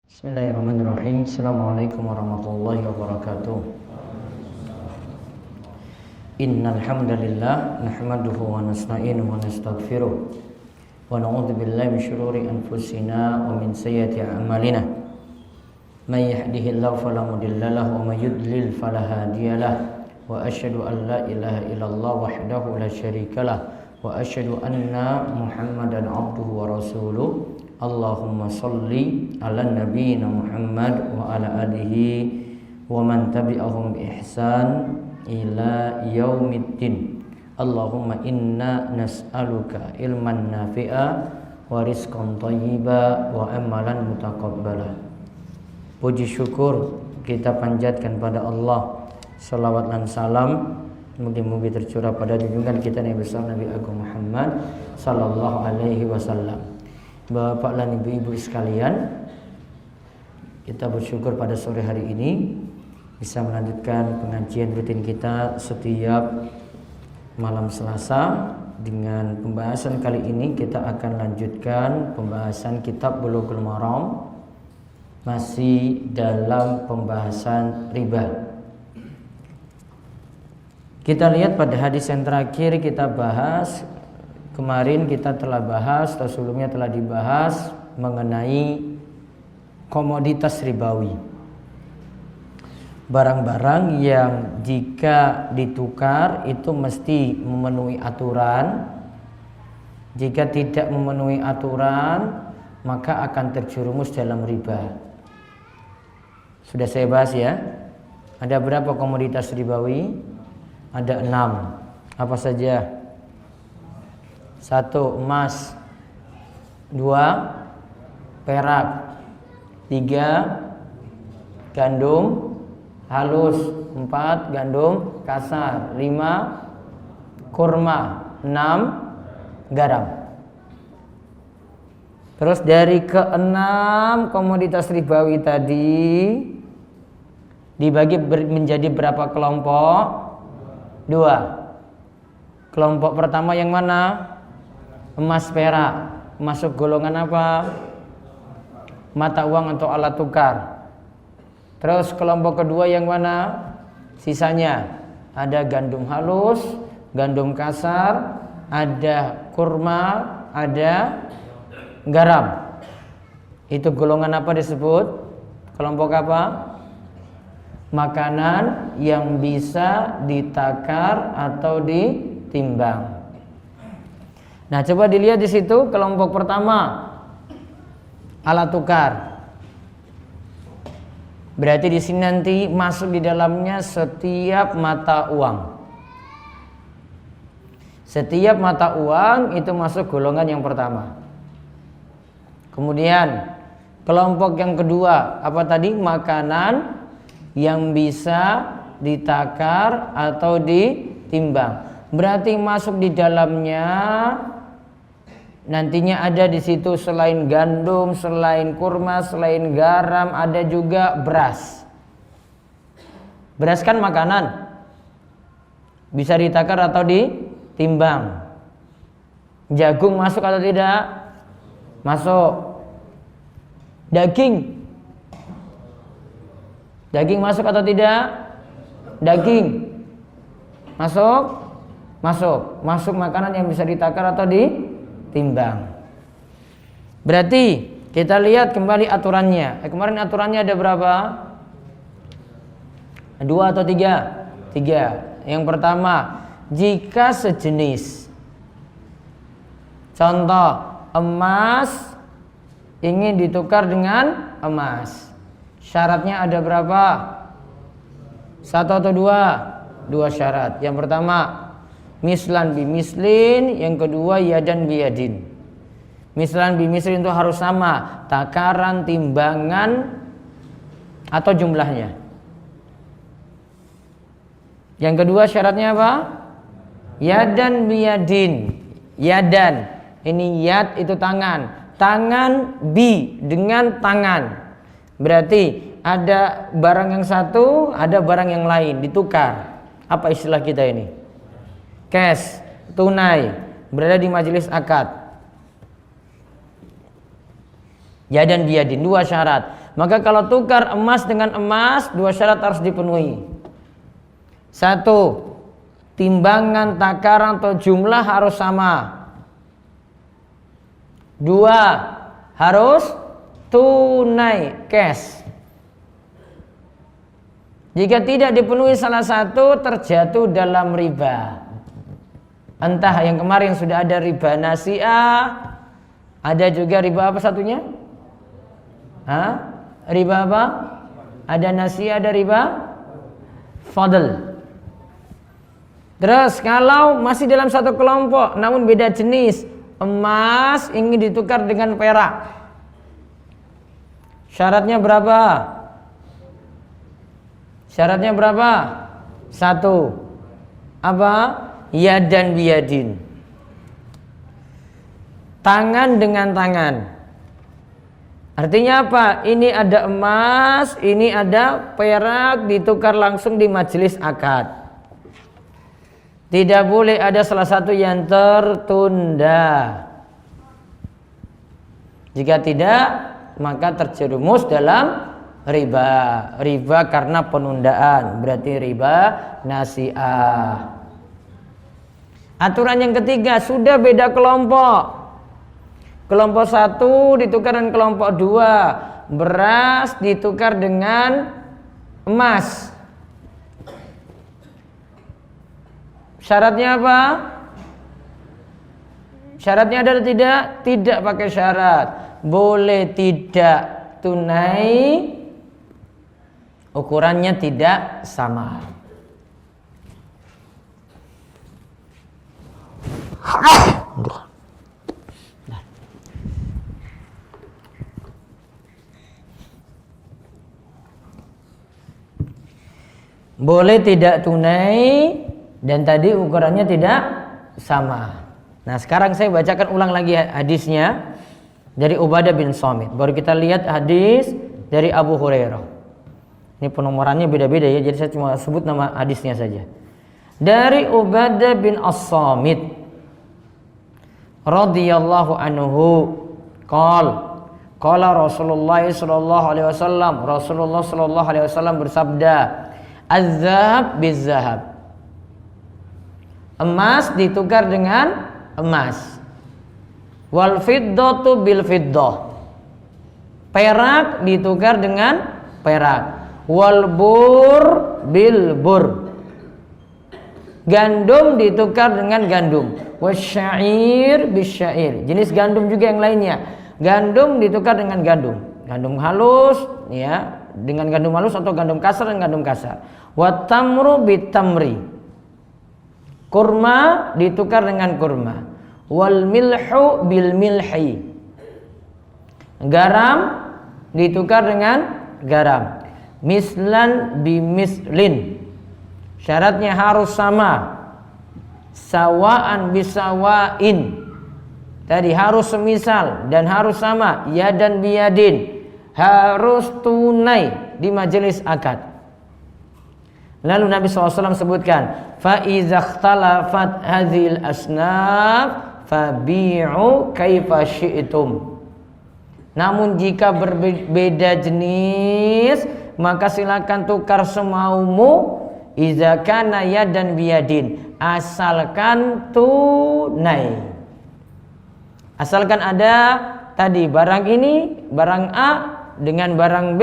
Bismillahirrahmanirrahim. Assalamualaikum warahmatullahi wabarakatuh. Innal hamdalillah nahmaduhu wa nasta'inuhu wa nastaghfiruh wa na'udzu billahi min shururi anfusina wa min sayyiati a'malina. May yahdihillahu fala mudilla lahu wa may yudlil fala hadiyalah. Wa asyhadu an la ilaha illallah wahdahu la syarikalah wa asyhadu anna Muhammadan abduhu wa rasuluh. Allahumma salli ala nabiyyina Muhammad wa ala alihi wa man tabi'ahum bi ihsan ila yaumiddin. Allahumma inna nas'aluka ilman nafi'a wa rizqan thayyiba wa amalan mutaqabbala. Puji syukur kita panjatkan pada Allah. Salawat dan salam mugi-mugi tercurah pada junjungan kita Nabi besar Nabi Agung Muhammad sallallahu alaihi wasallam. Bapak dan ibu-ibu sekalian, kita bersyukur pada sore hari ini bisa melanjutkan pengajian rutin kita setiap malam Selasa. Dengan pembahasan kali ini kita akan lanjutkan pembahasan kitab Bulughul Maram, masih dalam pembahasan riba. Kita lihat pada hadis yang terakhir kita bahas. Kemarin kita telah bahas atau sebelumnya telah dibahas mengenai komoditas ribawi. Barang-barang yang jika ditukar itu mesti memenuhi aturan. Jika tidak memenuhi aturan maka akan terjerumus dalam riba. Sudah saya bahas ya. Ada berapa komoditas ribawi? Ada 6. Apa saja? 1. Emas. 2. Perak. 3. Gandum halus. 4. Gandum kasar. 5. Kurma. 6. Garam. Terus dari ke-6 komoditas ribawi tadi dibagi menjadi berapa kelompok? 2. Kelompok pertama yang mana? Emas perak. Masuk golongan apa? Mata uang atau alat tukar. Terus kelompok kedua yang mana? Sisanya ada gandum halus, gandum kasar, ada kurma, ada garam. Itu golongan apa disebut? Kelompok apa? Makanan yang bisa ditakar atau ditimbang. Nah, coba dilihat di situ kelompok pertama alat tukar. Berarti di sini nanti masuk di dalamnya setiap mata uang. Setiap mata uang itu masuk golongan yang pertama. Kemudian kelompok yang kedua apa tadi? Makanan yang bisa ditakar atau ditimbang. Berarti masuk di dalamnya nantinya ada di situ selain gandum, selain kurma, selain garam ada juga beras. Beras kan makanan. Bisa ditakar atau ditimbang. Jagung masuk atau tidak? Masuk. Daging. Daging masuk atau tidak? Daging. Masuk? Masuk. Masuk makanan yang bisa ditakar atau ditimbang. Berarti kita lihat kembali aturannya. Kemarin aturannya ada berapa? 2 atau 3? 3. Yang pertama, jika sejenis. Contoh, emas ingin ditukar dengan emas. Syaratnya ada berapa? 1 atau 2? 2 syarat. Yang pertama, mislan bi mislin. Yang kedua, yadan bi yadin. Mislan bi mislin itu harus sama, takaran, timbangan atau jumlahnya. Yang kedua syaratnya apa? Yadan bi yadin. Yadan, ini yad itu tangan. Tangan bi dengan tangan. Berarti ada barang yang satu, ada barang yang lain ditukar. Apa istilah kita ini? Cash, tunai. berada di majelis akad. Yadan biyadin, 2 syarat. Maka kalau tukar emas dengan emas, 2 syarat harus dipenuhi. 1, timbangan, takaran atau jumlah harus sama. 2, harus tunai, cash. Jika tidak dipenuhi salah satu, terjatuh dalam riba. Entah yang kemarin sudah ada riba nasi'ah, ada juga riba apa satunya? Riba apa? Ada nasi'ah, ada riba fadl. Terus kalau masih dalam satu kelompok namun beda jenis, emas ingin ditukar dengan perak, syaratnya berapa? Syaratnya berapa? 1, apa? Yadan biyadin, tangan dengan tangan. Artinya apa? Ini ada emas, ini ada perak, ditukar langsung di majelis akad. Tidak boleh ada salah satu yang tertunda. Jika tidak, maka terjerumus dalam riba. Riba karena penundaan, berarti riba nasi'ah. Aturan yang ketiga, sudah beda kelompok. Kelompok 1 ditukar dengan kelompok 2. Beras ditukar dengan emas. Syaratnya apa? Syaratnya ada atau tidak? Tidak pakai syarat. Boleh tidak tunai, ukurannya tidak sama. Boleh tidak tunai dan tadi ukurannya tidak sama. Nah, sekarang saya bacakan ulang lagi hadisnya dari Ubadah bin Samit. Baru kita lihat hadis dari Abu Hurairah. Ini penomorannya beda-beda ya, jadi saya cuma sebut nama hadisnya saja. Dari Ubadah bin As-Samit radhiyallahu anhu, qala Rasulullah sallallahu alaihi wasallam, Rasulullah sallallahu alaihi wasallam bersabda, az-zahab biz-zahab, emas ditukar dengan emas, wal fiddatu bil fiddah, perak ditukar dengan perak, wal bur bil bur, gandum ditukar dengan gandum, wasyair bisyair, jenis gandum juga yang lainnya. Gandum ditukar dengan gandum, gandum halus ya, dengan gandum halus atau gandum kasar dan gandum kasar. Wa tamru bitamri, kurma ditukar dengan kurma. Wal milhu bil milhi, garam ditukar dengan garam. Mislan bimislin, syaratnya harus sama. Sawaan bisawain, tadi harus semisal dan harus sama. Yadan biyadin, harus tunai di majelis akad. Lalu Nabi SAW sebutkan, fa iza ikhtalafat hadhil asnaf fabi'u kaifa syi'tum. Namun jika berbeda jenis, maka silakan tukar semaumu. Iza kana yadan biyadin, asalkan tunai. Asalkan ada tadi barang ini, barang A dengan barang B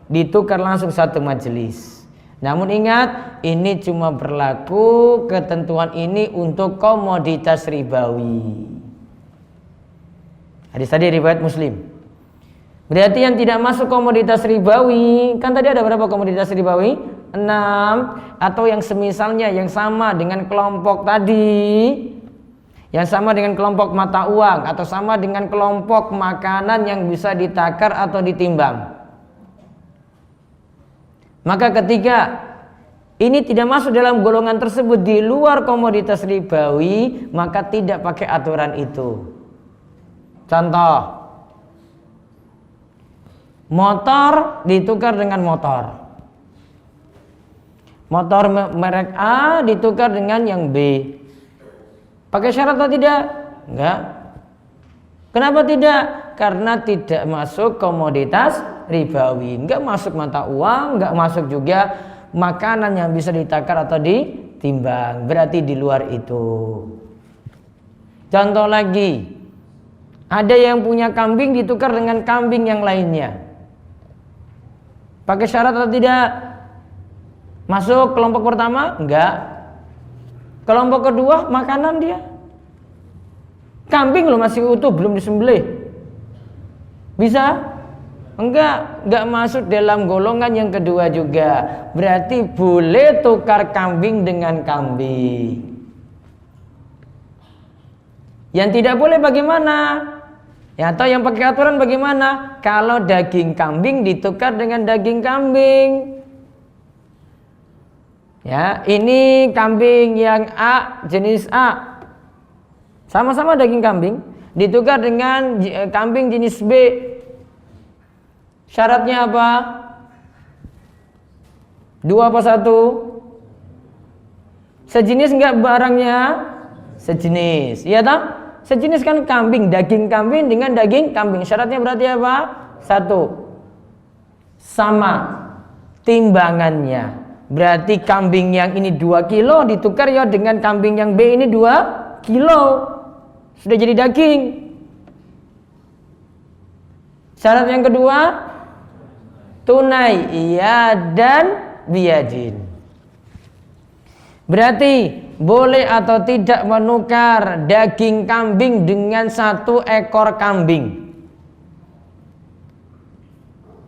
ditukar langsung satu majelis. Namun ingat, ini cuma berlaku ketentuan ini untuk komoditas ribawi. Hadis tadi riwayat Muslim. Berarti yang tidak masuk komoditas ribawi, kan tadi ada berapa komoditas ribawi? 6. Atau yang semisalnya, yang sama dengan kelompok tadi, yang sama dengan kelompok mata uang, atau sama dengan kelompok makanan yang bisa ditakar atau ditimbang. Maka ketika ini tidak masuk dalam golongan tersebut, di luar komoditas ribawi, maka tidak pakai aturan itu. Contoh, motor ditukar dengan motor. Motor merek A ditukar dengan yang B. Pakai syarat atau tidak? Enggak. Kenapa tidak? Karena tidak masuk komoditas ribawi, enggak masuk mata uang, enggak masuk juga makanan yang bisa ditakar atau ditimbang. Berarti di luar itu. Contoh lagi, ada yang punya kambing ditukar dengan kambing yang lainnya. Pakai syarat atau tidak? Masuk kelompok pertama? Enggak. Kelompok kedua makanan dia. Kambing lo masih utuh, belum disembelih. Bisa? Enggak masuk dalam golongan yang kedua juga. Berarti boleh tukar kambing dengan kambing. Yang tidak boleh bagaimana? Ya, atau yang pakai aturan bagaimana? Kalau daging kambing ditukar dengan daging kambing. Ya, ini kambing yang A, jenis A. Sama-sama daging kambing, ditukar dengan kambing jenis B. Syaratnya apa? 2 apa 1? Sejenis enggak barangnya? Sejenis. Iya tak? Sejenis kan kambing, daging kambing dengan daging kambing. Syaratnya berarti apa? 1. Sama timbangannya. Berarti kambing yang ini 2 kilo ditukar ya dengan kambing yang B ini 2 kilo. Sudah jadi daging. Syarat yang kedua, tunai, iya dan biyadin. Berarti boleh atau tidak menukar daging kambing dengan 1 ekor kambing.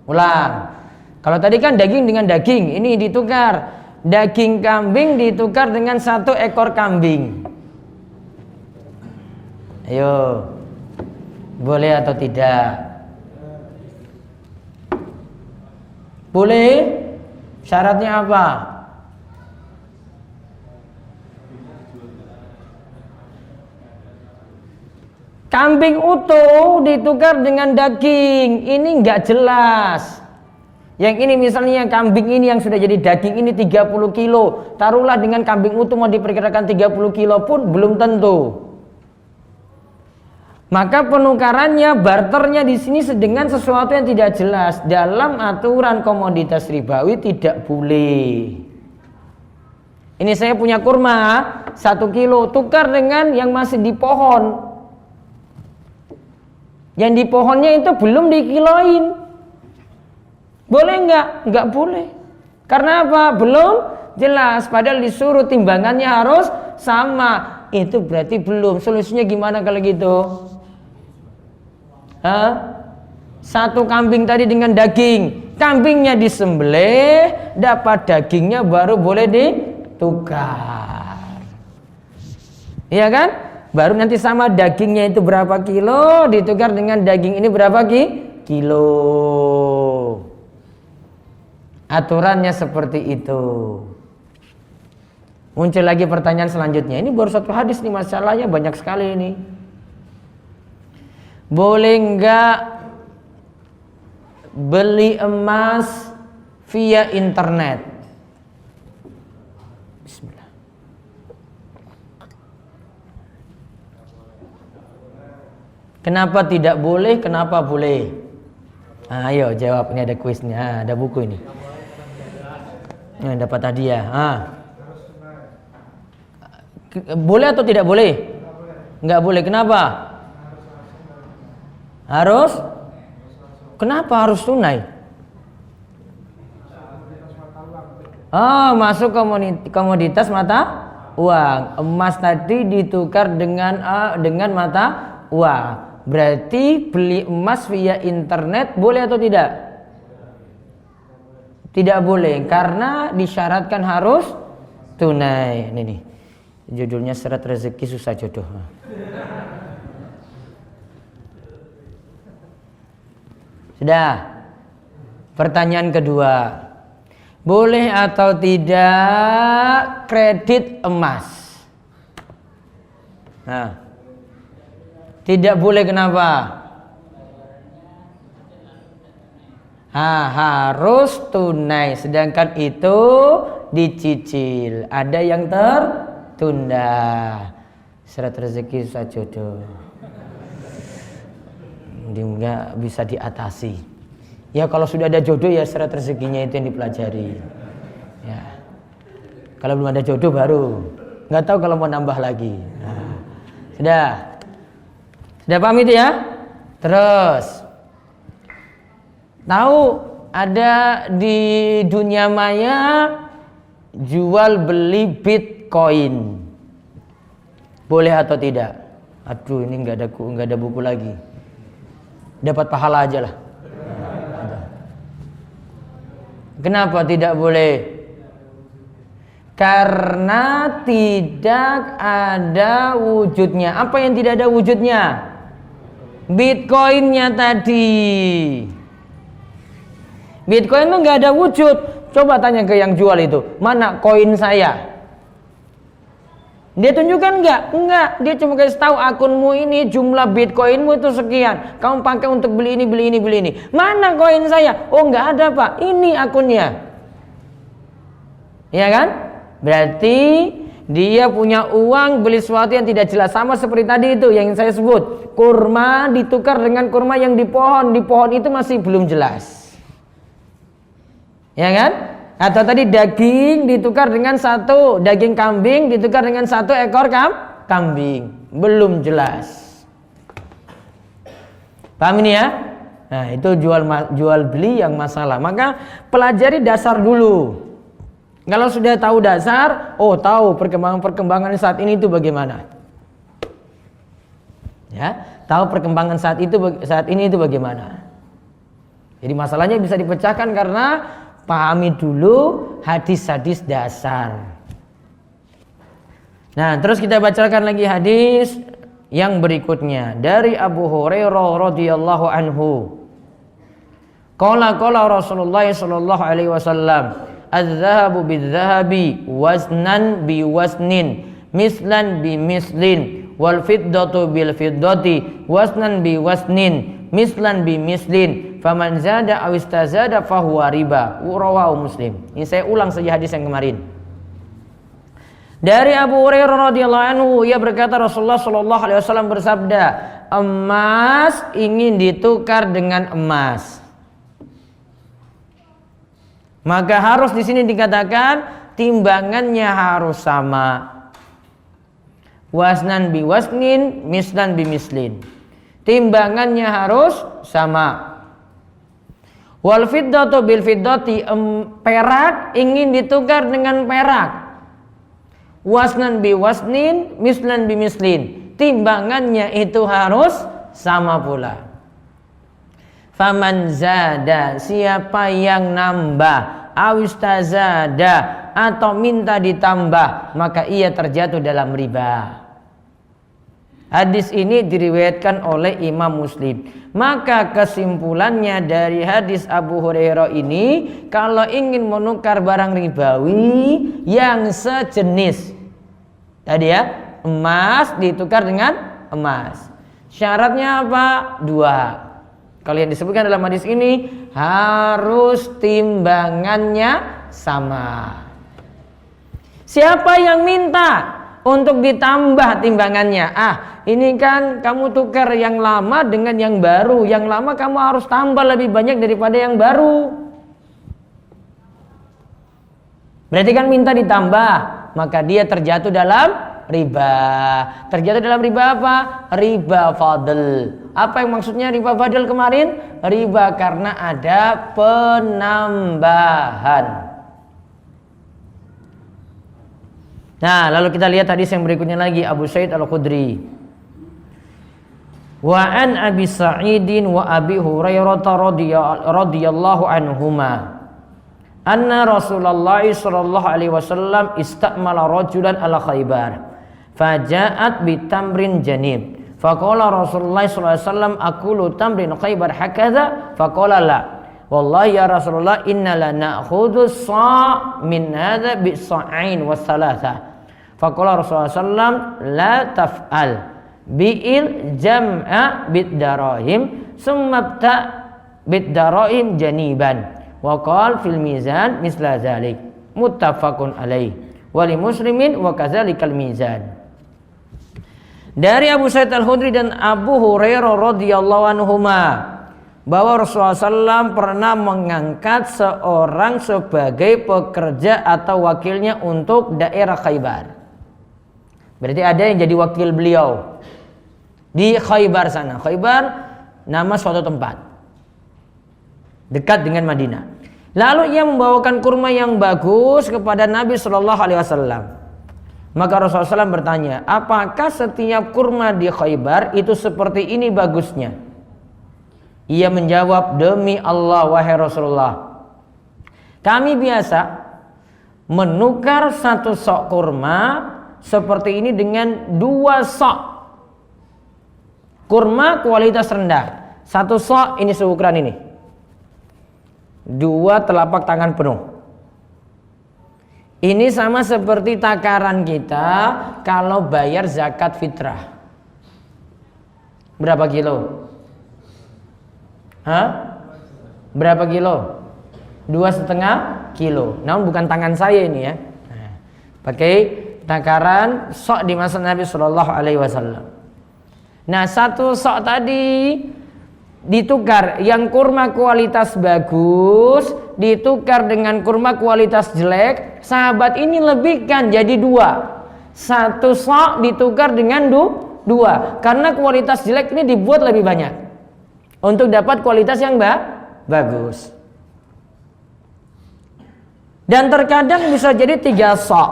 Ulang. Kalau tadi kan daging dengan daging, ini ditukar. Daging kambing ditukar dengan 1 ekor kambing. Ayo. Boleh atau tidak? Boleh. Syaratnya apa? Kambing utuh ditukar dengan daging. Ini enggak jelas. Yang ini misalnya kambing ini yang sudah jadi daging ini 30 kilo. Taruhlah dengan kambing utuh mau diperkirakan 30 kilo pun belum tentu. Maka penukarannya, barternya di sini dengan sesuatu yang tidak jelas. Dalam aturan komoditas ribawi tidak boleh. Ini saya punya kurma 1 kilo, tukar dengan yang masih di pohon. Yang di pohonnya itu belum dikiloin. Boleh enggak? Enggak boleh. Karena apa? Belum jelas. Padahal disuruh timbangannya harus sama. Itu berarti belum. Solusinya gimana kalau gitu? 1 kambing tadi dengan daging. Kambingnya disembelih, dapat dagingnya baru boleh ditukar. Iya kan? Baru nanti sama dagingnya itu berapa kilo ditukar dengan daging ini berapa kilo. Aturannya seperti itu. Muncul lagi pertanyaan selanjutnya. Ini baru 1 hadis nih, masalahnya banyak sekali ini. Boleh enggak beli emas via internet? Bismillah. Kenapa tidak boleh? Kenapa boleh? Ayo jawab, ini ada kuisnya, ada buku ini. Dapat hadiah. Boleh atau tidak boleh? Enggak boleh. Kenapa? Harus? Kenapa harus tunai? Masuk komoditas mata uang. Emas tadi ditukar dengan mata uang. Berarti beli emas via internet boleh atau tidak? Tidak boleh, karena disyaratkan harus tunai. Ini nih, judulnya Syarat Rezeki Susah Jodoh. Sudah. Pertanyaan kedua, boleh atau tidak kredit emas? Tidak boleh. Kenapa? Harus tunai, sedangkan itu dicicil. Ada yang tertunda. Syarat rezeki susah jodoh. Nggak bisa diatasi. Ya kalau sudah ada jodoh ya syarat rezekinya itu yang dipelajari. Ya. Kalau belum ada jodoh baru. Nggak tahu kalau mau nambah lagi. Nah, sudah paham itu ya? Terus tahu ada di dunia maya jual beli Bitcoin. Boleh atau tidak? Aduh, ini nggak ada buku lagi. Dapat pahala aja lah. Kenapa tidak boleh? Karena tidak ada wujudnya. Apa yang tidak ada wujudnya? Bitcoinnya tadi. Bitcoin itu nggak ada wujud. Coba tanya ke yang jual itu, mana koin saya? Dia tunjukkan enggak, dia cuma kasih tahu akunmu ini jumlah bitcoinmu itu sekian. Kamu pakai untuk beli ini. Mana koin saya? Oh enggak ada pak, ini akunnya. Ya kan? Berarti dia punya uang beli sesuatu yang tidak jelas. Sama seperti tadi itu yang saya sebut. Kurma ditukar dengan kurma yang di pohon itu masih belum jelas. Ya kan? Atau tadi daging ditukar dengan daging kambing ditukar dengan satu ekor kambing, belum jelas. Paham ini ya? Nah itu jual beli yang masalah. Maka pelajari dasar dulu. Kalau sudah tahu dasar, tahu perkembangan saat ini itu bagaimana. Ya, tahu perkembangan saat ini itu bagaimana. Jadi masalahnya bisa dipecahkan karena pahami dulu hadis-hadis dasar. Nah, terus kita bacakan lagi hadis yang berikutnya dari Abu Hurairah radhiyallahu anhu. Qala Rasulullah sallallahu alaihi wasallam, "Az-zahabu biz-zahabi waznan bi waznin, mislan bi mislin, wal fiddatu bil fiddati waznan bi waznin, mislan bi mislin. Faman zada aw istazada fahuwa riba." Rawahu Muslim. Ini saya ulang saja hadis yang kemarin. Dari Abu Hurairah radhiyallahu anhu, ia berkata Rasulullah sallallahu alaihi wasallam bersabda, emas ingin ditukar dengan emas. Maka harus di sini dikatakan timbangannya harus sama. Wasnan bi wasnin, mislan bi mislin. Timbangannya harus sama. Wal fiddatu bil fiddati, perak ingin ditukar dengan perak. Wasnan bi wasnin, mislan bi mislin. Timbangannya itu harus sama pula. Faman zada, siapa yang nambah, awistazada, atau minta ditambah, maka ia terjatuh dalam riba. Hadis ini diriwayatkan oleh Imam Muslim. Maka kesimpulannya dari hadis Abu Hurairah ini, kalau ingin menukar barang ribawi yang sejenis, tadi ya, emas ditukar dengan emas. Syaratnya apa? 2. Kalau yang disebutkan dalam hadis ini harus timbangannya sama. Siapa yang minta untuk ditambah timbangannya? Ini kan kamu tukar yang lama dengan yang baru. Yang lama kamu harus tambah lebih banyak daripada yang baru. Berarti kan minta ditambah, maka dia terjatuh dalam riba. Terjatuh dalam riba apa? Riba fadl. Apa yang maksudnya riba fadl kemarin? Riba karena ada penambahan. Nah, lalu kita lihat hadis yang berikutnya lagi, Abu Sa'id Al-Khudri. Wa an Abi Sa'idin wa Abi Hurairah radhiyallahu anhuma. Anna Rasulullah sallallahu alaihi wasallam istamala rajulan ala Khaybar. Faja'at bitamrin janib. Faqala Rasulullah sallallahu alaihi wasallam, aqulu tamrin Khaybar hakadha? Faqala la. Wallahi ya Rasulullah, inna la na'khudhu sa' min hadha bi sa'ain wa thalatha. Faqala Rasulullah sallam, la taf'al bi'il jam'a bid darahim summa ta bid darahim janiban wa qala fil mizan misla zalik. Muttafaqun alaih wa li muslimin wa kadzalikal mizan. Dari Abu Sa'id Al-Khudri dan Abu Hurairah radhiyallahu anhuma bahwa Rasulullah SAW pernah mengangkat seorang sebagai pekerja atau wakilnya untuk daerah Khaybar. Berarti ada yang jadi wakil beliau di Khaybar sana. Khaybar nama suatu tempat dekat dengan Madinah. Lalu ia membawakan kurma yang bagus kepada Nabi Shallallahu Alaihi Wasallam. Maka Rasulullah SAW bertanya, apakah setiap kurma di Khaybar itu seperti ini bagusnya? Ia menjawab, demi Allah wahai Rasulullah, kami biasa menukar satu sok kurma seperti ini dengan 2 sok kurma kualitas rendah. 1 sok ini seukuran ini, 2 telapak tangan penuh. Ini sama seperti takaran kita kalau bayar zakat fitrah. Berapa kilo? Berapa kilo? 2,5 kilo. Namun bukan tangan saya ini ya. Pakai takaran sok di masa Nabi Shallallahu Alaihi Wasallam. Nah, 1 sok tadi ditukar, yang kurma kualitas bagus ditukar dengan kurma kualitas jelek. Sahabat ini lebihkan jadi 2. 1 sok ditukar dengan 2 karena kualitas jelek ini dibuat lebih banyak untuk dapat kualitas yang bagus. Dan terkadang bisa jadi 3 sok.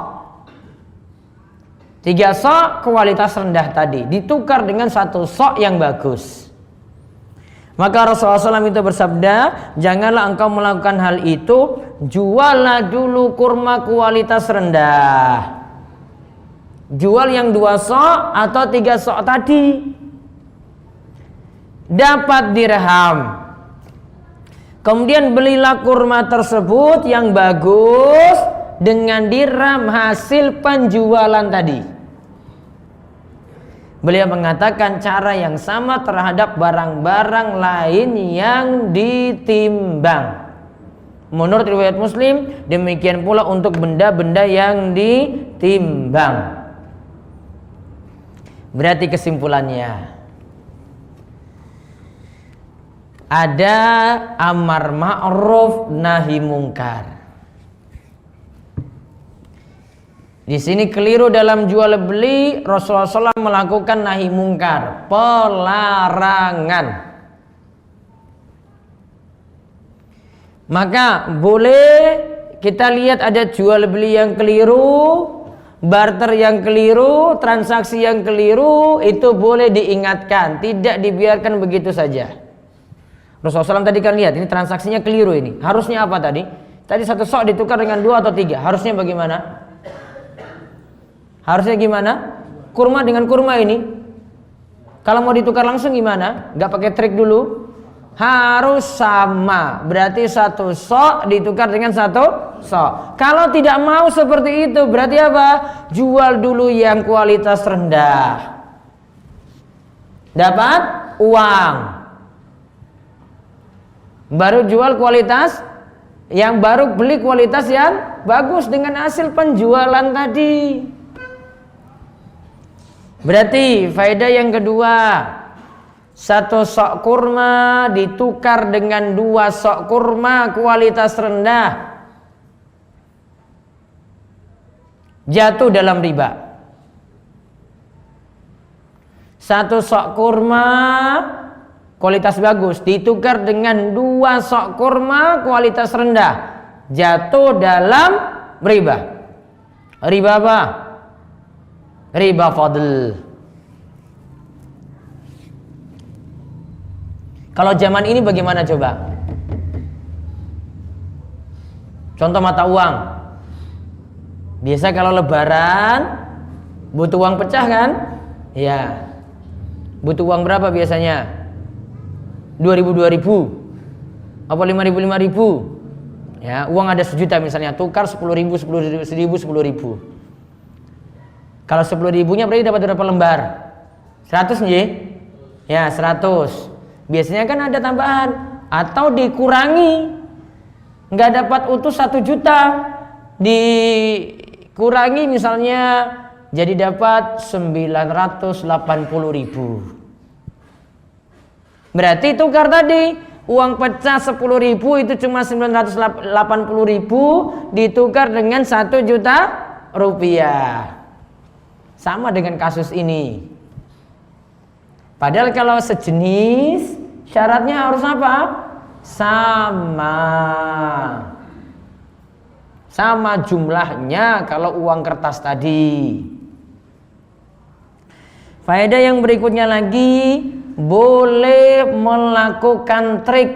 3 sok kualitas rendah tadi ditukar dengan 1 sok yang bagus. Maka Rasulullah SAW itu bersabda, janganlah engkau melakukan hal itu, juallah dulu kurma kualitas rendah. Jual yang 2 sok atau 3 sok tadi, dapat dirham. Kemudian belilah kurma tersebut yang bagus dengan dirham hasil penjualan tadi. Beliau mengatakan cara yang sama terhadap barang-barang lain yang ditimbang. Menurut riwayat Muslim, demikian pula untuk benda-benda yang ditimbang. Berarti kesimpulannya, ada amar ma'ruf nahi mungkar. Di sini keliru dalam jual beli. Rasulullah SAW melakukan nahi mungkar, pelarangan. Maka boleh kita lihat ada jual beli yang keliru, barter yang keliru, transaksi yang keliru, itu boleh diingatkan, tidak dibiarkan begitu saja. Rasulullah SAW tadi kan lihat ini transaksinya keliru ini. Harusnya apa tadi? Tadi 1 sok ditukar dengan 2 atau 3. Harusnya bagaimana? Harusnya gimana? Kurma dengan kurma ini. Kalau mau ditukar langsung gimana? Gak pakai trik dulu? Harus sama. Berarti 1 sok ditukar dengan 1 sok. Kalau tidak mau seperti itu, berarti apa? Jual dulu yang kualitas rendah, dapat uang. Baru jual kualitas yang baru beli kualitas yang bagus dengan hasil penjualan tadi. Berarti faedah yang kedua, 1 sok kurma ditukar dengan 2 sok kurma kualitas rendah, jatuh dalam riba. 1 sok kurma kualitas bagus ditukar dengan 2 sok kurma kualitas rendah, jatuh dalam riba. Riba apa? Riba fadl. Kalau zaman ini bagaimana coba? Contoh mata uang. Biasa kalau lebaran butuh uang pecah kan? Iya. Butuh uang berapa biasanya? 2.000 apa 5.000 ya, uang ada 1 juta misalnya, tukar 10.000 10.000. Kalau 10.000-nya berarti dapat berapa lembar? 100 nih? Ya 100. Biasanya kan ada tambahan atau dikurangi, nggak dapat utuh 1 juta, dikurangi misalnya jadi dapat 980.000. Berarti tukar tadi uang pecah 10.000 itu cuma 980.000 ditukar dengan 1 juta rupiah. Sama dengan kasus ini. Padahal kalau sejenis syaratnya harus apa? Sama jumlahnya kalau uang kertas tadi. Faedah yang berikutnya lagi, boleh melakukan trik.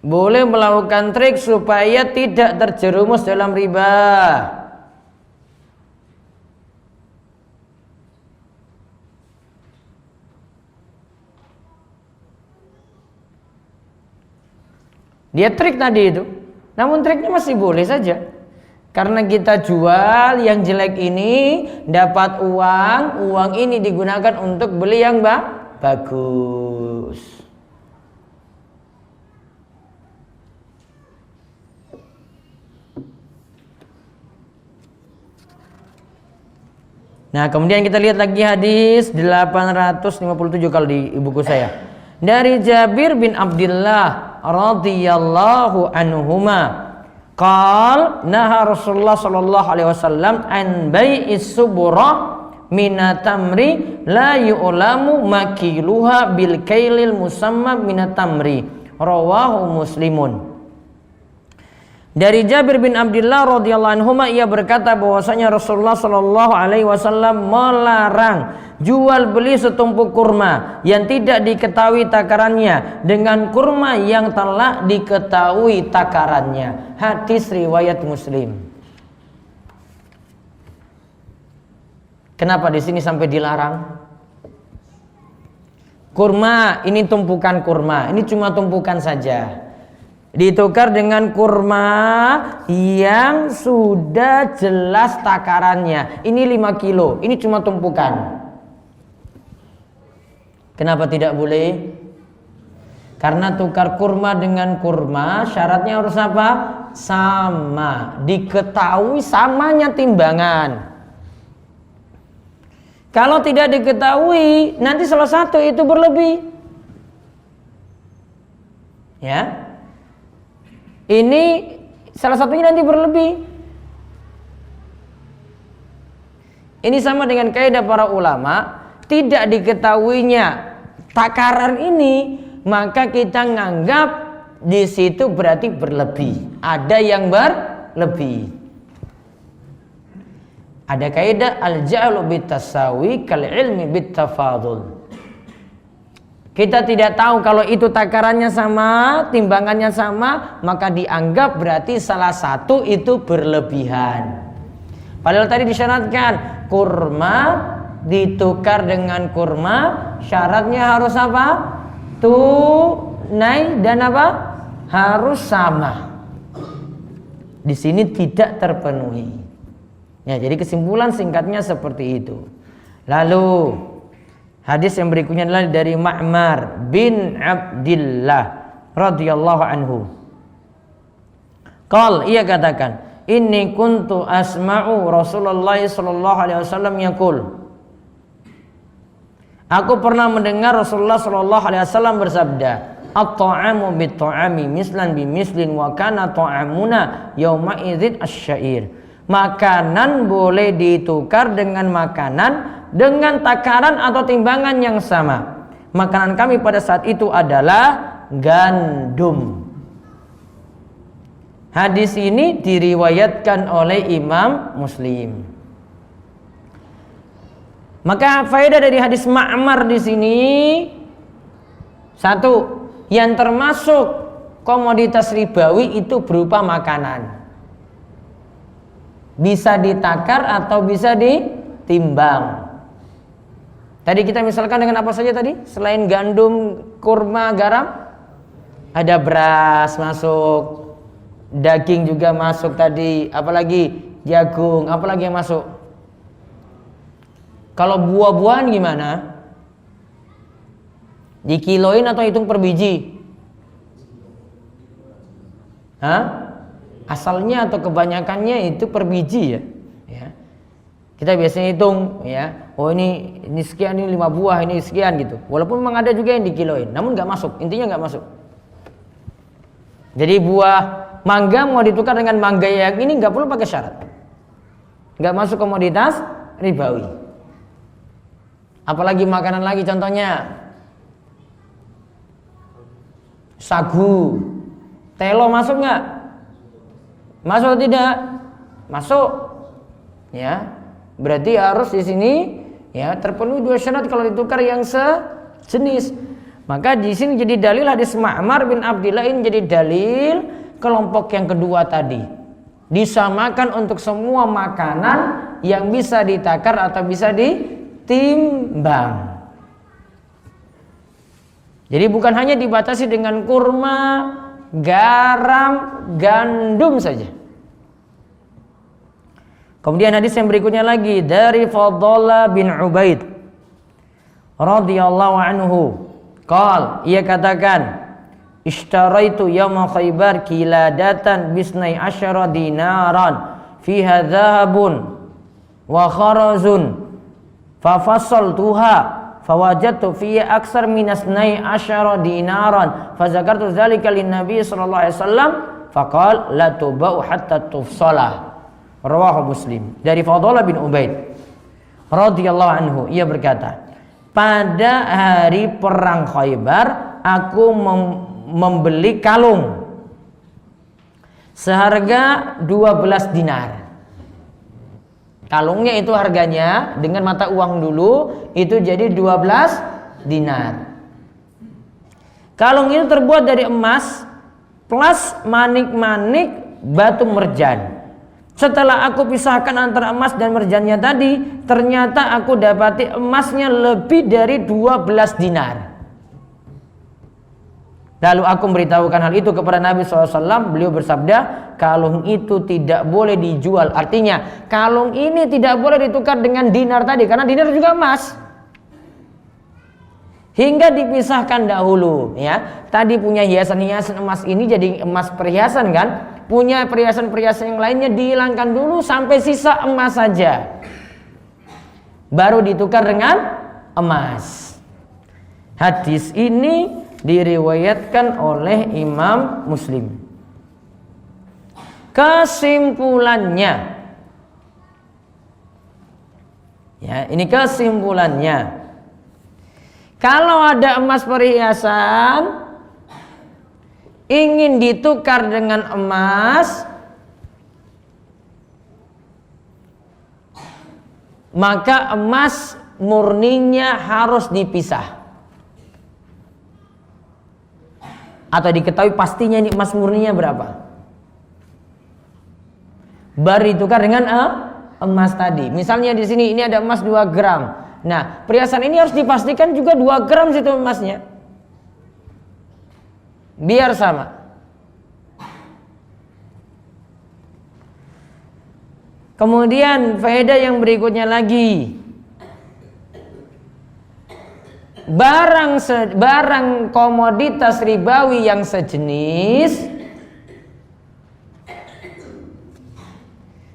Boleh melakukan trik supaya tidak terjerumus dalam riba. Dia trik tadi itu. Namun triknya masih boleh saja. Karena kita jual yang jelek ini, dapat uang ini digunakan untuk beli yang bagus. Nah, kemudian kita lihat lagi hadis 857 kalau di buku saya. Dari Jabir bin Abdullah radhiyallahu anhuma, qal naha Rasulullah sallallahu alaihi wasallam an bai'is subra minatamri la yu'lamu makiluha bil kailil musamma minatamri, rawahu Muslimun. Dari Jabir bin Abdullah radhiyallahu anhu, ia berkata bahwasanya Rasulullah sallallahu alaihi wasallam melarang jual beli setumpuk kurma yang tidak diketahui takarannya dengan kurma yang telah diketahui takarannya. Hadis riwayat Muslim. Kenapa di sini sampai dilarang? Kurma ini tumpukan kurma, ini cuma tumpukan saja. Ditukar dengan kurma yang sudah jelas takarannya. Ini 5 kilo, ini cuma tumpukan. Kenapa tidak boleh? Karena tukar kurma dengan kurma syaratnya harus apa? Sama, diketahui samanya timbangan. Kalau tidak diketahui, nanti salah satu itu berlebih. Ya. Ini salah satunya nanti berlebih. Ini sama dengan kaidah para ulama, tidak diketahuinya takaran ini, maka kita nganggap di situ berarti berlebih. Ada yang berlebih. Ada kaidah al-ja'lu bitasawi kal ilmi bitafadul. Kita tidak tahu kalau itu takarannya sama, timbangannya sama, maka dianggap berarti salah satu itu berlebihan. Padahal tadi disyaratkan kurma ditukar dengan kurma, syaratnya harus apa? Tunai dan apa? Harus sama. Di sini tidak terpenuhi. Ya, jadi kesimpulan singkatnya seperti itu. Lalu hadis yang berikutnya adalah dari Ma'mar bin Abdillah radhiyallahu anhu. Qal, ia katakan, inni kuntu asma'u Rasulullah sallallahu alaihi wasallam yaqul. Aku pernah mendengar Rasulullah sallallahu alaihi wasallam bersabda, at-ta'amu bit-ta'ami mislan bimislin wa kana ta'amuna yauma idzin asy-syair. Makanan boleh ditukar dengan makanan dengan takaran atau timbangan yang sama. Makanan kami pada saat itu adalah gandum. Hadis ini diriwayatkan oleh Imam Muslim. Maka faedah dari hadis Ma'mar di sini, satu, yang termasuk komoditas ribawi itu berupa makanan. Bisa ditakar atau bisa ditimbang. Tadi kita misalkan dengan apa saja tadi? Selain gandum, kurma, garam, ada beras masuk, daging juga masuk tadi, apalagi jagung, apalagi yang masuk. Kalau buah-buahan gimana? Dikiloin atau hitung per biji? Asalnya atau kebanyakannya itu per biji ya. Kita biasanya hitung ya. Oh ini sekian, ini 5 buah, ini sekian gitu. Walaupun memang ada juga yang dikiloin, namun nggak masuk. Intinya nggak masuk. Jadi buah mangga mau ditukar dengan mangga yang ini nggak perlu pakai syarat. Nggak masuk komoditas ribawi. Apalagi makanan lagi contohnya sagu, telo masuk nggak? Masuk atau tidak? Masuk. Ya, berarti harus di sini ya terpenuhi 2 syarat kalau ditukar yang sejenis. Maka di sini jadi dalil hadis Ma'mar bin Abdillah ini jadi dalil kelompok yang kedua tadi. Disamakan untuk semua makanan yang bisa ditakar atau bisa ditimbang. Jadi bukan hanya dibatasi dengan kurma, garam, gandum saja. Kemudian hadis yang berikutnya lagi dari Fadhalah bin Ubaid radhiyallahu anhu. Ia katakan, ishtaraitu yawma Khaybar kiladatan bisnai asyara dinaran fiha dhahabun wa kharazun fafassaltuha fawajadtu fiha aksar minasnai asyara dinaran fazakartu dzalika linnabi sallallahu alaihi wasallam faqala la tubau hatta tufsalah. Rawahu Muslim. Dari Fadhalah bin Ubaid radhiyallahu anhu, ia berkata, pada hari perang Khaybar aku membeli kalung seharga 12 dinar. Kalungnya itu harganya dengan mata uang dulu itu jadi 12 dinar. Kalung itu terbuat dari emas plus manik-manik batu merjan. Setelah aku pisahkan antara emas dan merjannya tadi, ternyata aku dapati emasnya lebih dari 12 dinar. Lalu aku memberitahukan hal itu kepada Nabi SAW. Beliau bersabda, kalung itu tidak boleh dijual. Artinya kalung ini tidak boleh ditukar dengan dinar tadi, karena dinar juga emas. Hingga dipisahkan dahulu ya. Tadi punya hiasan-hiasan emas ini jadi emas perhiasan kan. Punya perhiasan-perhiasan yang lainnya dihilangkan dulu sampai sisa emas saja, baru ditukar dengan emas. Hadis ini diriwayatkan oleh Imam Muslim. Kesimpulannya ya, ini kesimpulannya, kalau ada emas perhiasan ingin ditukar dengan emas, maka emas murninya harus dipisah atau diketahui pastinya ini emas murninya berapa, baru ditukar dengan emas tadi. Misalnya di sini ini ada emas 2 gram. Nah, perhiasan ini harus dipastikan juga 2 gram situ emasnya, biar sama. Kemudian faedah yang berikutnya lagi, barang komoditas ribawi yang sejenis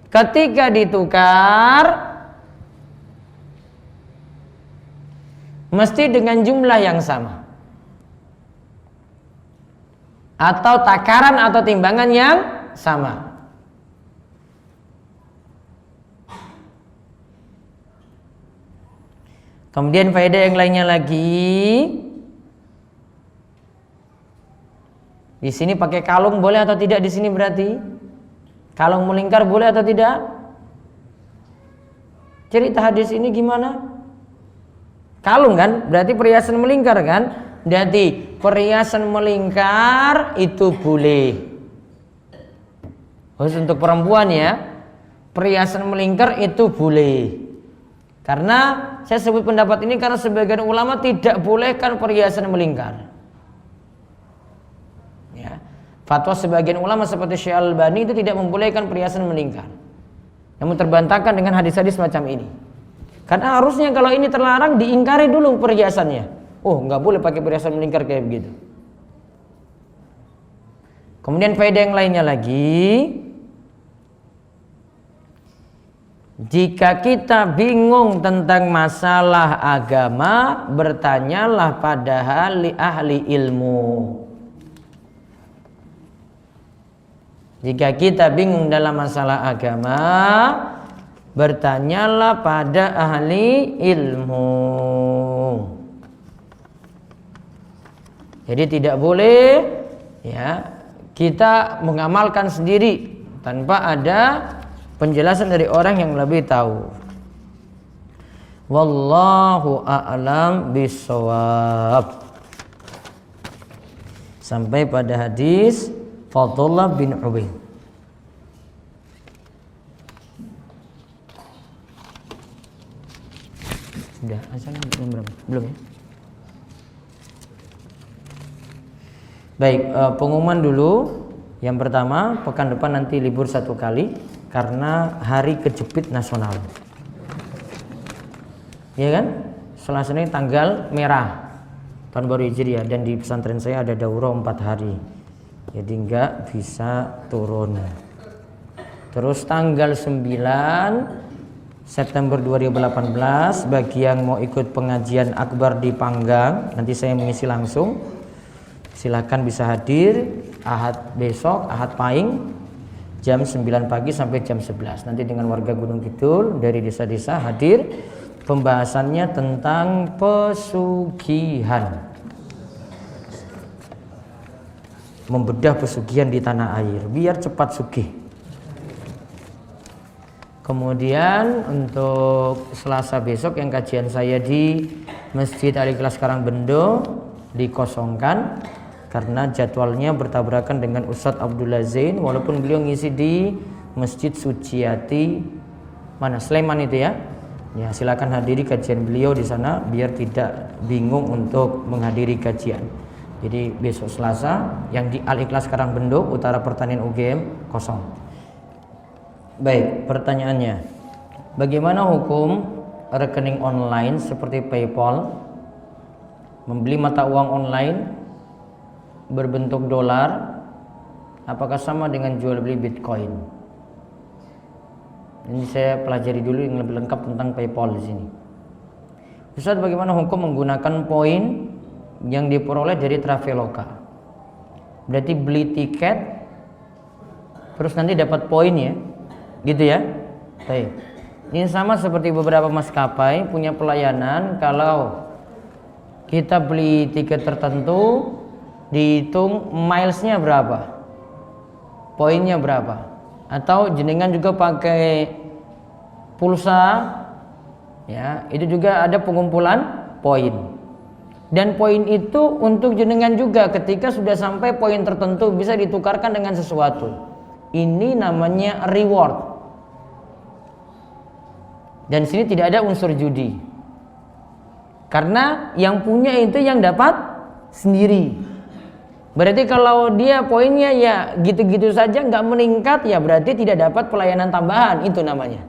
ketika ditukar mesti dengan jumlah yang sama atau takaran atau timbangan yang sama. Kemudian faedah yang lainnya lagi, di sini pakai kalung boleh atau tidak? Di sini berarti kalung melingkar boleh atau tidak? Cerita hadis ini gimana? Kalung kan berarti perhiasan melingkar kan? Berarti perhiasan melingkar itu boleh. Khusus untuk perempuan ya, perhiasan melingkar itu boleh. Karena saya sebut pendapat ini karena sebagian ulama tidak bolehkan perhiasan melingkar. Ya. Fatwa sebagian ulama seperti Syekh Al-Albani itu tidak membolehkan perhiasan melingkar. Namun terbantahkan dengan hadis-hadis macam ini. Karena harusnya kalau ini terlarang diingkari dulu perhiasannya. Oh, nggak boleh pakai perhiasan melingkar kayak begitu. Kemudian faedah yang lainnya lagi, jika kita bingung tentang masalah agama, bertanyalah pada ahli ilmu. Jika kita bingung dalam masalah agama, bertanyalah pada ahli ilmu. Jadi tidak boleh ya kita mengamalkan sendiri tanpa ada penjelasan dari orang yang lebih tahu. Wallahu a'lam bishawab. Sampai pada hadis Fadullah bin Ubaid. Sudah, asalnya belum ya? Baik, pengumuman dulu. Yang pertama, pekan depan nanti libur 1 kali karena hari kejepit nasional. Ya kan? Selasa ini tanggal merah tahun baru Hijriah, dan di pesantren saya ada daurah 4 hari. Jadi enggak bisa turun. Terus tanggal 9 September 2018 bagi yang mau ikut pengajian akbar di Panggang, nanti saya mengisi langsung. Silakan bisa hadir Ahad besok, Ahad Pahing, jam 9 pagi sampai jam 11. Nanti dengan warga Gunung Kidul dari desa-desa hadir. Pembahasannya tentang pesugihan. Membedah pesugihan di tanah air biar cepat sugih. Kemudian untuk Selasa besok yang kajian saya di Masjid Al-Ikhlas Karangbendo dikosongkan karena jadwalnya bertabrakan dengan Ustadz Abdullah Zain, walaupun beliau ngisi di Masjid Suciati mana Sleman itu ya. Ya, silakan hadiri kajian beliau di sana biar tidak bingung untuk menghadiri kajian. Jadi besok Selasa yang di Al-Ikhlas Karangbendo Utara Pertanian UGM kosong. Baik, pertanyaannya, bagaimana hukum rekening online seperti PayPal, membeli mata uang online berbentuk dolar, apakah sama dengan jual beli Bitcoin? Ini saya pelajari dulu yang lebih lengkap tentang PayPal di sini. Ustaz, bagaimana hukum menggunakan poin yang diperoleh dari Traveloka? Berarti beli tiket terus nanti dapat poin ya, gitu ya. Baik. Ini sama seperti beberapa maskapai punya pelayanan, kalau kita beli tiket tertentu dihitung milesnya berapa, poinnya berapa, atau jenengan juga pakai pulsa ya, itu juga ada pengumpulan poin. Dan poin itu untuk jenengan juga ketika sudah sampai poin tertentu bisa ditukarkan dengan sesuatu. Ini namanya reward. Dan sini tidak ada unsur judi. Karena yang punya itu yang dapat sendiri. Berarti kalau dia poinnya ya gitu-gitu saja nggak meningkat, ya berarti tidak dapat pelayanan tambahan, itu namanya.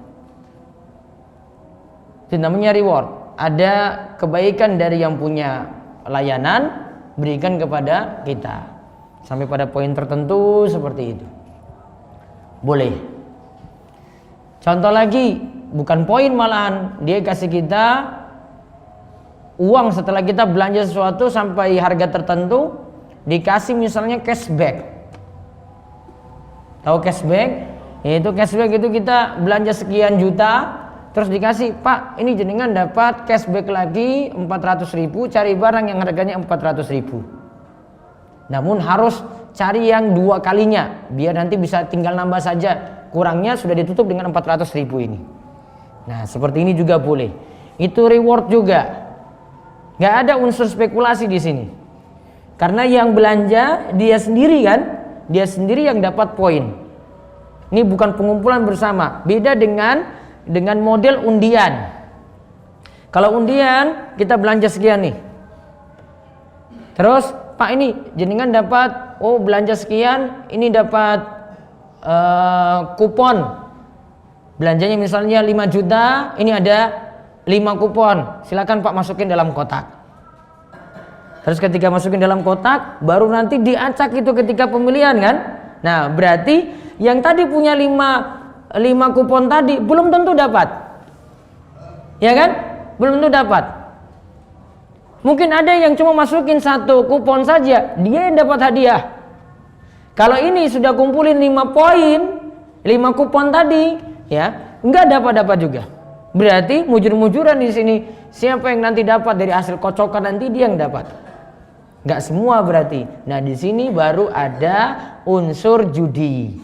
Itu namanya reward. Ada kebaikan dari yang punya layanan berikan kepada kita sampai pada poin tertentu seperti itu. Boleh. Contoh lagi, bukan poin malahan, dia kasih kita uang setelah kita belanja sesuatu sampai harga tertentu, dikasih misalnya cashback. Tahu cashback? Yaitu cashback itu kita belanja sekian juta, terus dikasih, Pak, ini jenengan dapat cashback lagi 400.000, cari barang yang harganya 400.000. Namun harus cari yang 2 kalinya, biar nanti bisa tinggal nambah saja. Kurangnya sudah ditutup dengan 400.000 ini. Nah, seperti ini juga boleh. Itu reward juga. Gak ada unsur spekulasi di sini. Karena yang belanja dia sendiri kan, dia sendiri yang dapat poin. Ini bukan pengumpulan bersama. Beda dengan model undian. Kalau undian kita belanja sekian nih, terus Pak ini jenengan dapat belanja sekian, ini dapat kupon belanjanya misalnya 5 juta, ini ada 5 kupon, silakan Pak masukin dalam kotak. Terus ketika masukin dalam kotak, baru nanti diacak itu ketika pemilihan kan. Nah berarti yang tadi punya 5 kupon tadi belum tentu dapat, ya kan? Belum tentu dapat. Mungkin ada yang cuma masukin 1 kupon saja, dia yang dapat hadiah. Kalau ini sudah kumpulin 5 poin, 5 kupon tadi, ya nggak dapat juga. Berarti mujur-mujuran di sini, siapa yang nanti dapat dari hasil kocokan nanti dia yang dapat. Nggak semua berarti. Nah di sini baru ada unsur judi.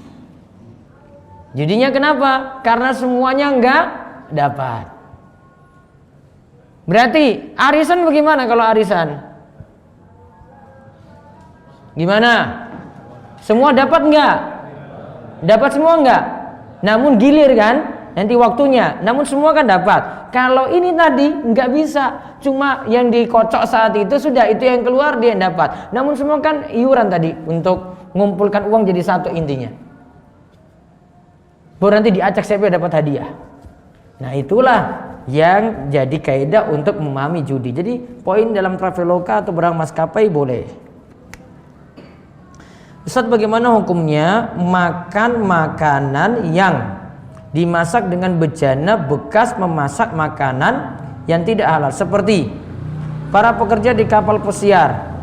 Judinya kenapa? Karena semuanya nggak dapat. Berarti arisan bagaimana kalau arisan? Gimana? Semua dapat nggak? Dapat semua nggak? Namun gilir kan? Nanti waktunya. Namun semua kan dapat. Kalau ini tadi nggak bisa. Cuma yang dikocok saat itu sudah itu yang keluar dia yang dapat. Namun semua kan iuran tadi untuk mengumpulkan uang jadi satu intinya. Baru nanti diacak siapa yang dapat hadiah. Nah itulah yang jadi kaidah untuk memahami judi. Jadi poin dalam Traveloka atau barang maskapai boleh. Ustaz, bagaimana hukumnya makan makanan yang dimasak dengan bejana bekas memasak makanan yang tidak halal, seperti para pekerja di kapal pesiar.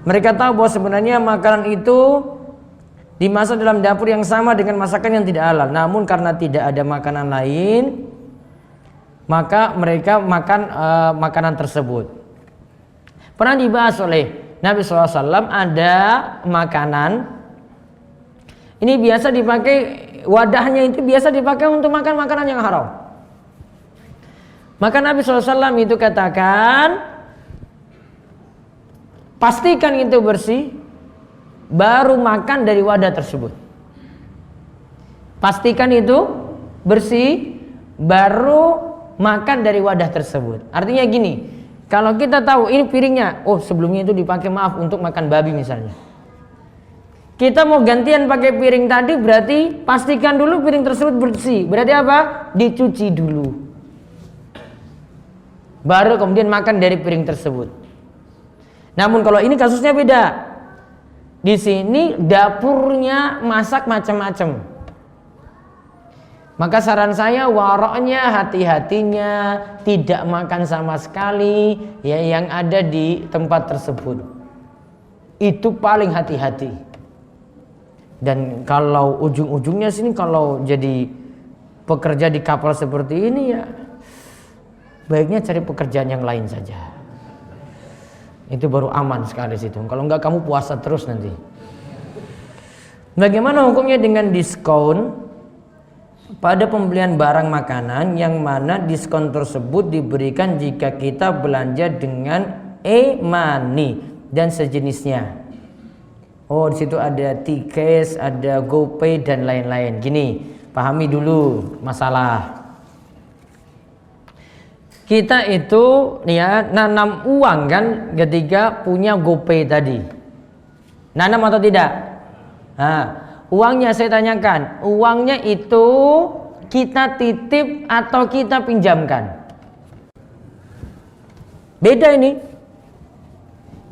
Mereka tahu bahwa sebenarnya makanan itu dimasak dalam dapur yang sama dengan masakan yang tidak halal, namun karena tidak ada makanan lain maka mereka makan makanan tersebut. Pernah dibahas oleh Nabi SAW, ada makanan ini biasa dipakai, wadahnya itu biasa dipakai untuk makan makanan yang haram. Maka Nabi SAW itu katakan, pastikan itu bersih, baru makan dari wadah tersebut. Pastikan itu bersih, baru makan dari wadah tersebut. Artinya gini, kalau kita tahu ini piringnya, oh sebelumnya itu dipakai maaf untuk makan babi misalnya. Kita mau gantian pakai piring tadi, berarti pastikan dulu piring tersebut bersih. Berarti apa? Dicuci dulu. Baru kemudian makan dari piring tersebut. Namun kalau ini kasusnya beda. Di sini dapurnya masak macam-macam. Maka saran saya waroknya, hati-hatinya tidak makan sama sekali ya yang ada di tempat tersebut. Itu paling hati-hati. Dan kalau ujung-ujungnya sini kalau jadi pekerja di kapal seperti ini ya baiknya cari pekerjaan yang lain saja. Itu baru aman sekali situ. Kalau enggak kamu puasa terus nanti. Bagaimana hukumnya dengan diskon pada pembelian barang makanan yang mana diskon tersebut diberikan jika kita belanja dengan e-money dan sejenisnya? Oh, di situ ada T-Cash, ada GoPay dan lain-lain. Gini, pahami dulu masalah. Kita itu ya nanam uang kan ketika punya GoPay tadi. Nanam atau tidak? Nah, uangnya saya tanyakan, uangnya itu kita titip atau kita pinjamkan? Beda ini.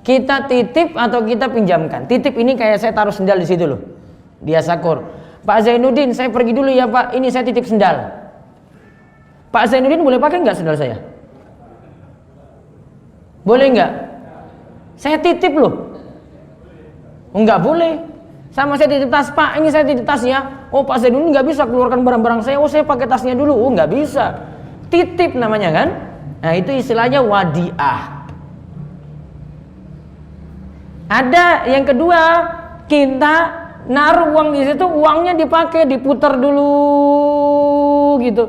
Kita titip atau kita pinjamkan? Titip ini kayak saya taruh sendal di situ loh. Dia sakur. Pak Zainuddin, saya pergi dulu ya Pak. Ini saya titip sendal. Pak Zainuddin boleh pakai nggak sendal saya? Boleh nggak? Saya titip loh. Nggak boleh. Sama saya titip tas, Pak. Ini saya titip tas ya. Oh Pak Zainuddin nggak bisa keluarkan barang-barang saya. Oh saya pakai tasnya dulu. Oh nggak bisa. Titip namanya kan? Nah itu istilahnya wadiah. Ada yang kedua, kita naruh uang di situ, uangnya dipakai, diputar dulu gitu.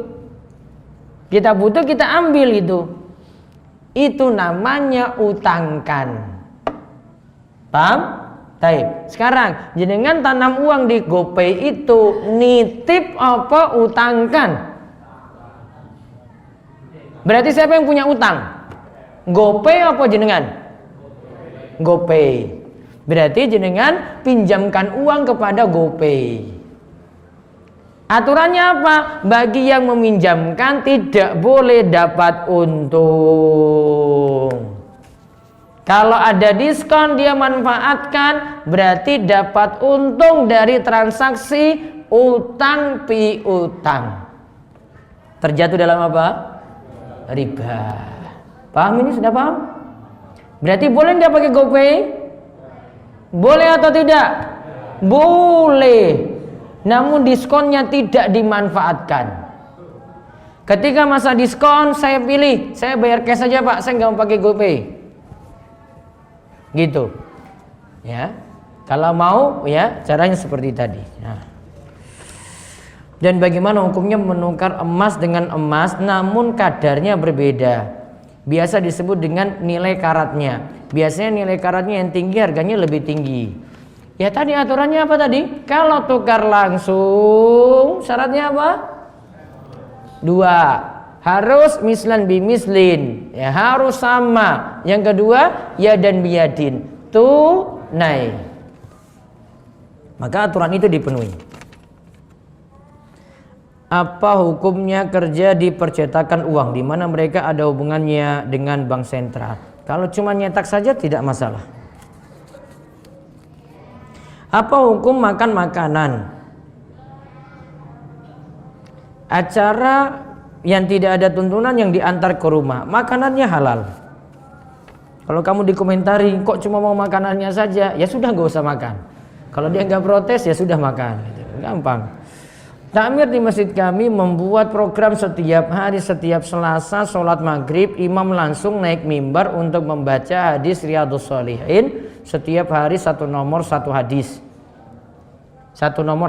Kita butuh, kita ambil itu. Itu namanya utangkan. Paham? Baik. Sekarang jenengan tanam uang di GoPay itu nitip apa utangkan? Berarti siapa yang punya utang? GoPay apa jenengan? GoPay. Berarti jenengan pinjamkan uang kepada GoPay. Aturannya apa? Bagi yang meminjamkan tidak boleh dapat untung. Kalau ada diskon dia manfaatkan, berarti dapat untung dari transaksi utang piutang. Terjatuh dalam apa? Riba. Paham ini? Sudah paham? Berarti boleh nggak pakai GoPay? Boleh atau tidak? Boleh. Namun diskonnya tidak dimanfaatkan. Ketika masa diskon saya pilih, saya bayar cash saja Pak, saya nggak mau pakai GoPay. Gitu. Ya. Kalau mau ya caranya seperti tadi. Nah. Dan bagaimana hukumnya menukar emas dengan emas namun kadarnya berbeda? Biasa disebut dengan nilai karatnya. Biasanya nilai karatnya yang tinggi harganya lebih tinggi. Ya tadi aturannya apa tadi? Kalau tukar langsung syaratnya apa? 2, harus mislan bimislin, ya harus sama. Yang kedua ya dan biyadin, tunai. Maka aturan itu dipenuhi. Apa hukumnya kerja di percetakan uang di mana mereka ada hubungannya dengan bank sentral? Kalau cuma nyetak saja tidak masalah. Apa hukum makan makanan acara yang tidak ada tuntunan yang diantar ke rumah? Makanannya halal. Kalau kamu dikomentari kok cuma mau makanannya saja, ya sudah nggak usah makan. Kalau dia nggak protes ya sudah makan, gampang. Takmir di masjid kami membuat program setiap hari, setiap Selasa sholat maghrib imam langsung naik mimbar untuk membaca hadis Riyadhus Shalihin. Setiap hari satu nomor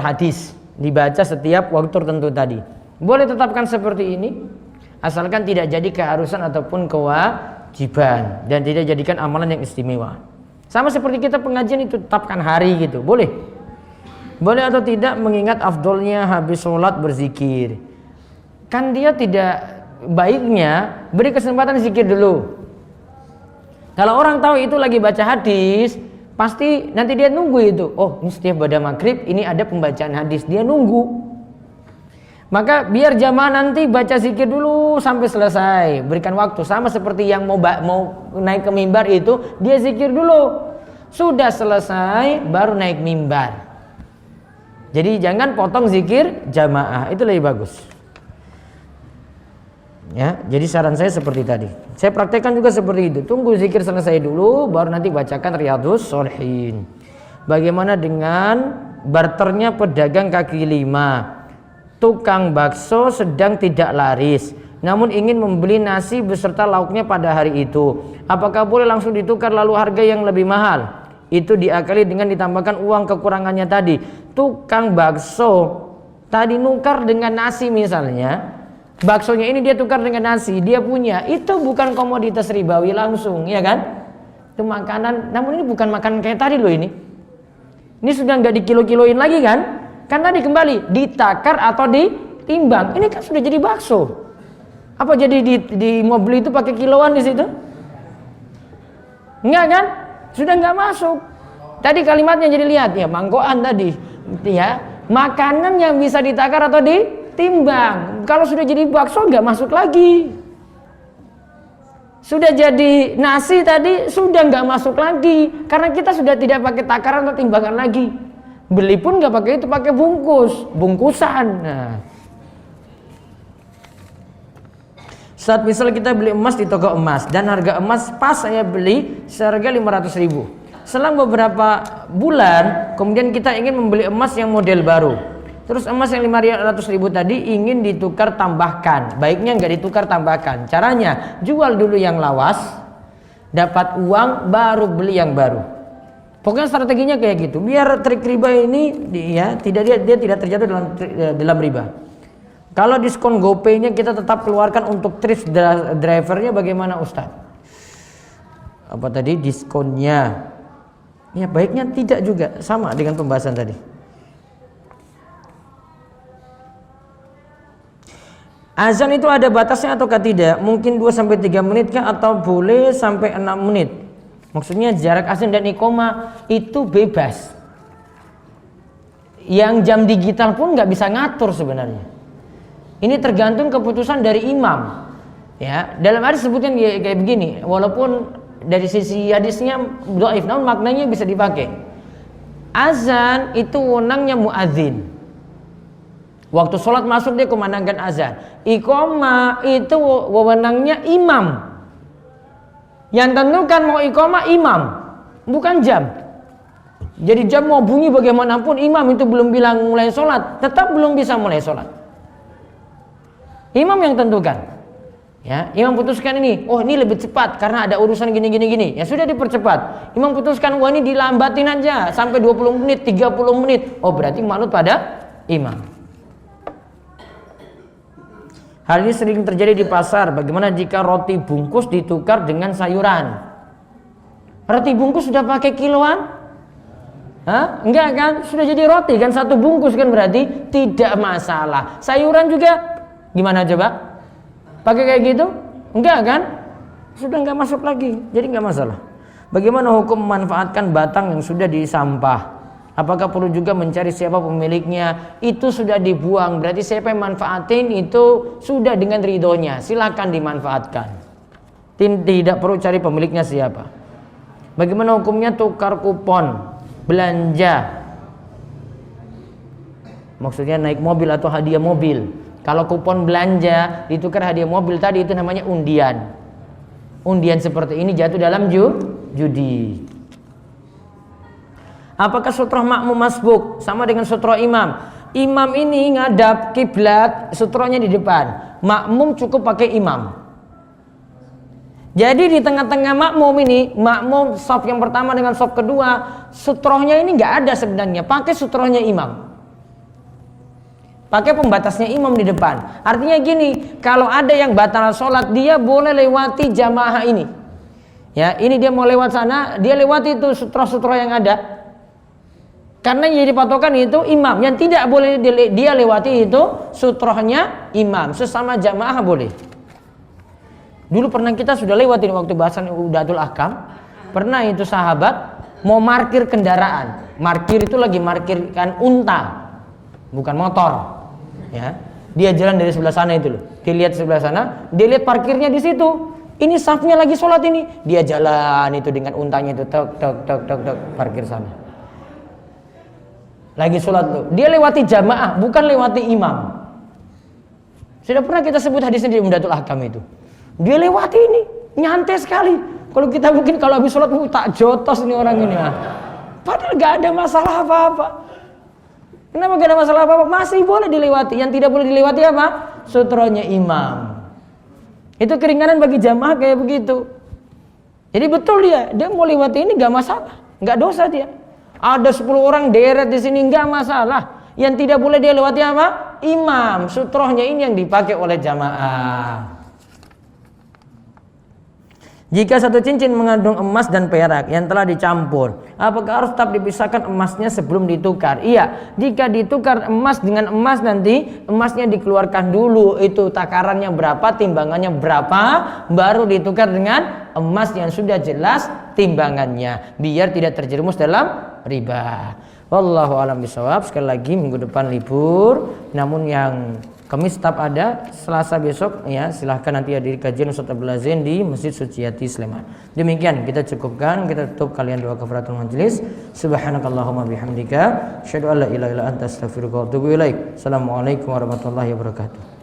hadis dibaca setiap waktu tertentu tadi. Boleh tetapkan seperti ini asalkan tidak jadi keharusan ataupun kewajiban dan tidak jadikan amalan yang istimewa. Sama seperti kita pengajian itu tetapkan hari gitu, boleh. Boleh atau tidak mengingat afdolnya habis sholat berzikir. Kan dia tidak baiknya beri kesempatan zikir dulu. Kalau orang tahu itu lagi baca hadis, pasti nanti dia nunggu itu. Oh, ini setiap pada maghrib ini ada pembacaan hadis, dia nunggu. Maka biar jamaah nanti baca zikir dulu sampai selesai, berikan waktu. Sama seperti yang mau naik ke mimbar itu, dia zikir dulu. Sudah selesai baru naik mimbar. Jadi jangan potong zikir jamaah, itu lebih bagus. Ya, jadi saran saya seperti tadi. Saya praktekkan juga seperti itu. Tunggu zikir selesai dulu, baru nanti bacakan Riyadhus Shalihin. Bagaimana dengan barternya pedagang kaki lima? Tukang bakso sedang tidak laris, namun ingin membeli nasi beserta lauknya pada hari itu. Apakah boleh langsung ditukar lalu harga yang lebih mahal? Itu diakali dengan ditambahkan uang kekurangannya tadi. Tukang bakso tadi nukar dengan nasi misalnya, baksonya ini dia tukar dengan nasi, dia punya, itu bukan komoditas ribawi langsung, ya kan? Itu makanan, namun ini bukan makanan kayak tadi loh ini. Ini sudah nggak dikilo-kiloin lagi kan? Kan tadi kembali ditakar atau ditimbang. Ini kan sudah jadi bakso. Apa jadi di mobil itu pakai kiloan di situ? Enggak kan? Sudah nggak masuk. Tadi kalimatnya jadi lihat ya, mangkokan tadi, ya makanan yang bisa ditakar atau ditimbang. Kalau sudah jadi bakso nggak masuk lagi. Sudah jadi nasi tadi sudah nggak masuk lagi karena kita sudah tidak pakai takaran atau timbangan lagi. Beli pun nggak pakai itu, pakai bungkusan. Nah. Saat misal kita beli emas di toko emas dan harga emas pas saya beli seharga 500.000. Selang beberapa bulan kemudian kita ingin membeli emas yang model baru. Terus emas yang 500.000 tadi ingin ditukar tambahkan. Baiknya nggak ditukar tambahkan. Caranya jual dulu yang lawas, dapat uang baru beli yang baru. Pokoknya strateginya kayak gitu. Biar trik riba ini dia tidak terjatuh dalam riba. Kalau diskon GoPay-nya kita tetap keluarkan untuk trip drivernya bagaimana Ustadz? Apa tadi diskonnya? Ya baiknya tidak juga, sama dengan pembahasan tadi. Azan itu ada batasnya ataukah tidak? Mungkin 2-3 menit kah atau boleh sampai 6 menit? Maksudnya jarak azan dan iqomah itu bebas. Yang jam digital pun nggak bisa ngatur sebenarnya. Ini tergantung keputusan dari imam. Ya, dalam hadis sebutkan kayak begini, walaupun dari sisi hadisnya dhaif, namun maknanya bisa dipakai. Azan itu wewenangnya muadzin. Waktu sholat masuk dia kumandangkan azan. Iqamah itu wewenangnya imam. Yang tentukan mau iqamah imam, bukan jam. Jadi jam mau bunyi bagaimanapun, imam itu belum bilang mulai sholat, tetap belum bisa mulai sholat. Imam yang tentukan. Ya, imam putuskan ini, oh ini lebih cepat karena ada urusan gini. Ya sudah dipercepat. Imam putuskan, wah ini dilambatin aja sampai 20 menit, 30 menit. Oh berarti manut pada imam. Hal ini sering terjadi di pasar. Bagaimana jika roti bungkus ditukar dengan sayuran? Roti bungkus sudah pakai kiloan? Hah? Enggak kan? Sudah jadi roti kan, satu bungkus kan, berarti tidak masalah. Sayuran juga gimana coba? Pakai kayak gitu? Enggak kan? Sudah enggak masuk lagi. Jadi enggak masalah. Bagaimana hukum memanfaatkan batang yang sudah disampah? Apakah perlu juga mencari siapa pemiliknya? Itu sudah dibuang, berarti siapa yang manfaatin itu sudah dengan ridhonya. Silakan dimanfaatkan. Tidak perlu cari pemiliknya siapa. Bagaimana hukumnya tukar kupon belanja? Maksudnya naik mobil atau hadiah mobil. Kalau kupon belanja ditukar hadiah mobil tadi, itu namanya undian. Undian seperti ini jatuh dalam judi. Apakah sutroh makmum masbuk sama dengan sutroh imam? Imam ini ngadap kiblat, sutrohnya di depan. Makmum cukup pakai imam. Jadi di tengah-tengah makmum ini, makmum shaf yang pertama dengan shaf kedua, sutrohnya ini nggak ada sebenarnya. Pakai sutrohnya imam. Pakai pembatasnya imam di depan. Artinya gini, kalau ada yang batal sholat, dia boleh lewati jamaah ini. Ya, ini dia mau lewat sana, dia lewati itu sutroh-sutroh yang ada. Karena yang jadi patokan itu imam. Yang tidak boleh dia lewati itu sutrohnya imam. Sesama jamaah boleh. Dulu pernah kita sudah lewatin waktu bahasan Udatul Ahkam. Pernah itu sahabat mau markir kendaraan. Markir itu lagi markirkan unta, bukan motor. Ya, dia jalan dari sebelah sana itu loh. Dia lihat sebelah sana, dia lihat parkirnya di situ. Ini safnya lagi sholat ini. Dia jalan itu dengan untanya itu, tok parkir sana. Lagi sholat tuh, dia lewati jamaah, bukan lewati imam. Sudah pernah kita sebut hadisnya di Umdatul Ahkam itu. Dia lewati ini, nyantai sekali. Kalau kita mungkin kalau habis sholat tak jotos ini orang ini. Padahal gak ada masalah apa-apa. Kenapa gak ada masalah apa-apa? Masih boleh dilewati. Yang tidak boleh dilewati apa? Sutrohnya imam. Itu keringanan bagi jamaah kayak begitu. Jadi betul dia mau lewati ini gak masalah, gak dosa dia. Ada 10 orang deret di sini nggak masalah. Yang tidak boleh dia lewati apa? Imam. Sutrohnya ini yang dipakai oleh jamaah. Jika satu cincin mengandung emas dan perak yang telah dicampur, apakah harus tetap dipisahkan emasnya sebelum ditukar? Iya, jika ditukar emas dengan emas, nanti emasnya dikeluarkan dulu, itu takarannya berapa, timbangannya berapa, baru ditukar dengan emas yang sudah jelas timbangannya, biar tidak terjerumus dalam riba. Wallahu a'lam bishawab. Sekali lagi minggu depan libur, namun yang Kamis tetap ada. Selasa besok ya silahkan nanti hadiri kajian Ustaz Abdul Aziz di Masjid Suciati Sleman. Demikian kita cukupkan, kita tutup kalian doa kafaratul majelis. Subhanakallahumma bihamdika asyhadu an la ilaha illa anta astaghfiruka wa atubu ilaik. Assalamualaikum warahmatullahi wabarakatuh.